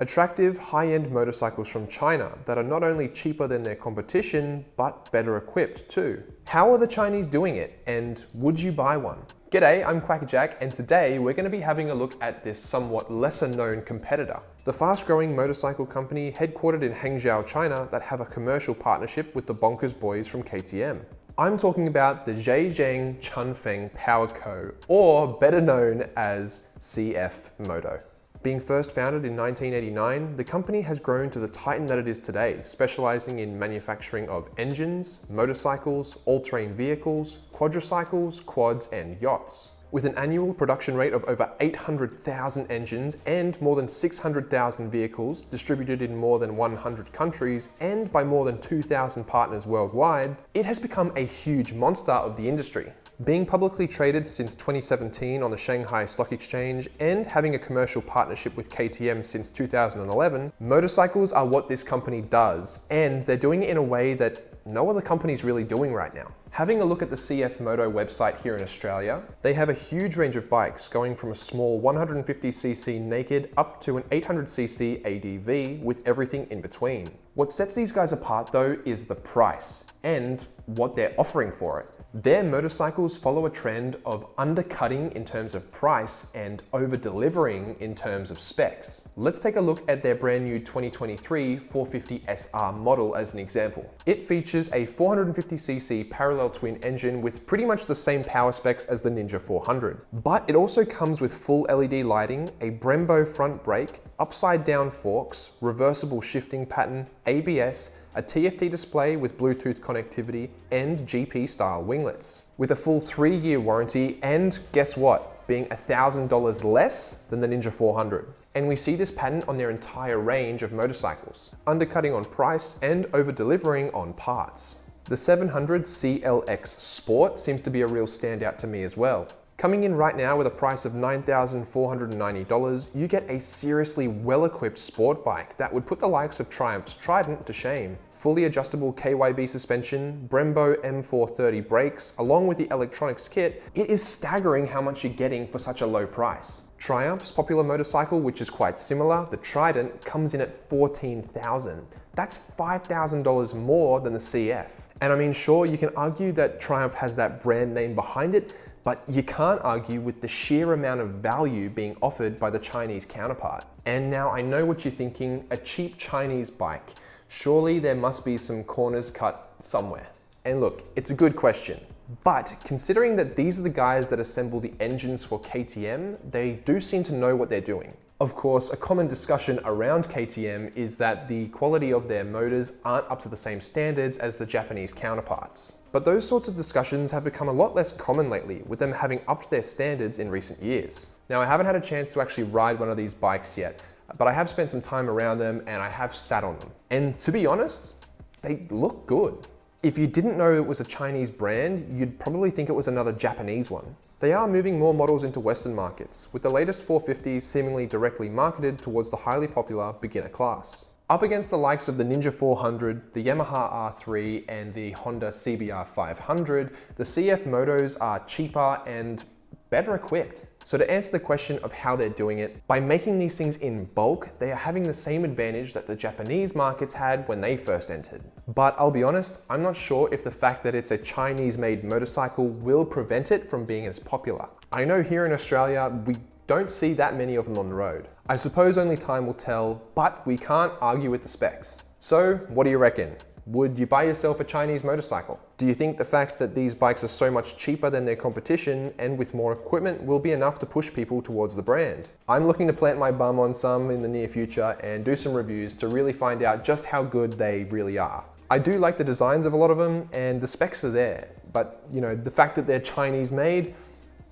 Attractive, high-end motorcycles from China that are not only cheaper than their competition, but better equipped too. How are the Chinese doing it, and would you buy one? G'day, I'm Kwackajack, and today we're going to be having a look at this somewhat lesser-known competitor, the fast-growing motorcycle company headquartered in Hangzhou, China that have a commercial partnership with the bonkers boys from KTM. I'm talking about the Zhejiang Chunfeng Power Co, or better known as CF Moto. Being first founded in 1989, the company has grown to the titan that it is today, specializing in manufacturing of engines, motorcycles, all-terrain vehicles, quadricycles, quads, and yachts. With an annual production rate of over 800,000 engines and more than 600,000 vehicles distributed in more than 100 countries and by more than 2,000 partners worldwide, it has become a huge monster of the industry. Being publicly traded since 2017 on the Shanghai Stock Exchange and having a commercial partnership with KTM since 2011, motorcycles are what this company does, and they're doing it in a way that no other company's really doing right now. Having a look at the CF Moto website here in Australia, they have a huge range of bikes going from a small 150cc naked up to an 800cc ADV with everything in between. What sets these guys apart though is the price and what they're offering for it. Their motorcycles follow a trend of undercutting in terms of price and over-delivering in terms of specs. Let's take a look at their brand new 2023 450 SR model as an example. It features a 450cc parallel twin engine with pretty much the same power specs as the Ninja 400. But it also comes with full LED lighting, a Brembo front brake, upside down forks, reversible shifting pattern, ABS, a TFT display with Bluetooth connectivity, and GP style winglets. With a full 3-year warranty and guess what? Being $1,000 less than the Ninja 400. And we see this pattern on their entire range of motorcycles, undercutting on price and over-delivering on parts. The 700 CLX Sport seems to be a real standout to me as well. Coming in right now with a price of $9,490, you get a seriously well-equipped sport bike that would put the likes of Triumph's Trident to shame. Fully adjustable KYB suspension, Brembo M430 brakes, along with the electronics kit, it is staggering how much you're getting for such a low price. Triumph's popular motorcycle, which is quite similar, the Trident, comes in at $14,000. That's $5,000 more than the CF. And I mean, sure, you can argue that Triumph has that brand name behind it, but you can't argue with the sheer amount of value being offered by the Chinese counterpart. And now I know what you're thinking, a cheap Chinese bike. Surely there must be some corners cut somewhere. And look, it's a good question. But considering that these are the guys that assemble the engines for KTM, they do seem to know what they're doing. Of course, a common discussion around KTM is that the quality of their motors aren't up to the same standards as the Japanese counterparts. But those sorts of discussions have become a lot less common lately, with them having upped their standards in recent years. Now, I haven't had a chance to actually ride one of these bikes yet, but I have spent some time around them and I have sat on them. And to be honest, they look good. If you didn't know it was a Chinese brand, you'd probably think it was another Japanese one. They are moving more models into Western markets, with the latest 450s seemingly directly marketed towards the highly popular beginner class. Up against the likes of the Ninja 400, the Yamaha R3, and the Honda CBR 500, the CF Motos are cheaper and better equipped. So to answer the question of how they're doing it, by making these things in bulk, they are having the same advantage that the Japanese markets had when they first entered. But I'll be honest, I'm not sure if the fact that it's a Chinese-made motorcycle will prevent it from being as popular. I know here in Australia, we don't see that many of them on the road. I suppose only time will tell, but we can't argue with the specs. So what do you reckon? Would you buy yourself a Chinese motorcycle? Do you think the fact that these bikes are so much cheaper than their competition and with more equipment will be enough to push people towards the brand? I'm looking to plant my bum on some in the near future and do some reviews to really find out just how good they really are. I do like the designs of a lot of them and the specs are there, but you know, the fact that they're Chinese made,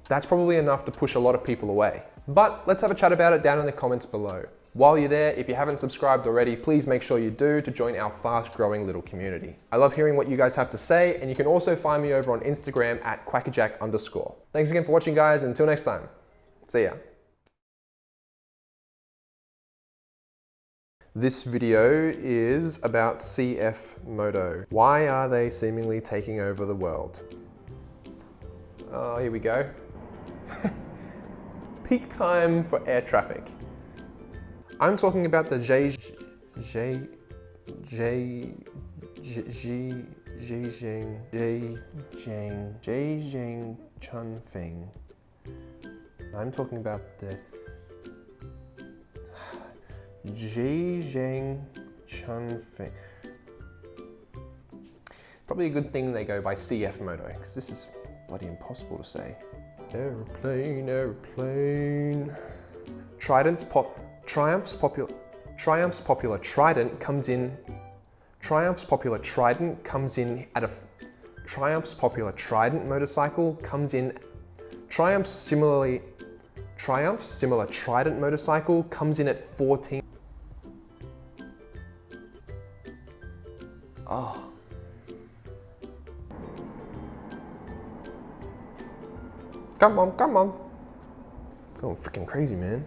that's probably enough to push a lot of people away. But let's have a chat about it down in the comments below. While you're there, if you haven't subscribed already, please make sure you do to join our fast-growing little community. I love hearing what you guys have to say, and you can also find me over on Instagram at @Kwackajack_. Thanks again for watching, guys, and until next time. See ya. This video is about CF Moto. Why are they seemingly taking over the world? Oh, here we go. Peak time for air traffic. I'm talking about the Zhejiang Chunfeng. I'm talking about the Zhejiang Chunfeng. Probably a good thing they go by CF Moto, because this is bloody impossible to say. Aeroplane, aeroplane. Triumph's popular Trident comes in. Triumph's popular Trident comes in at a. Triumph's popular Trident motorcycle comes in. Triumph's similar Trident motorcycle comes in at 14. Oh. Come on, come on. Going freaking crazy, man.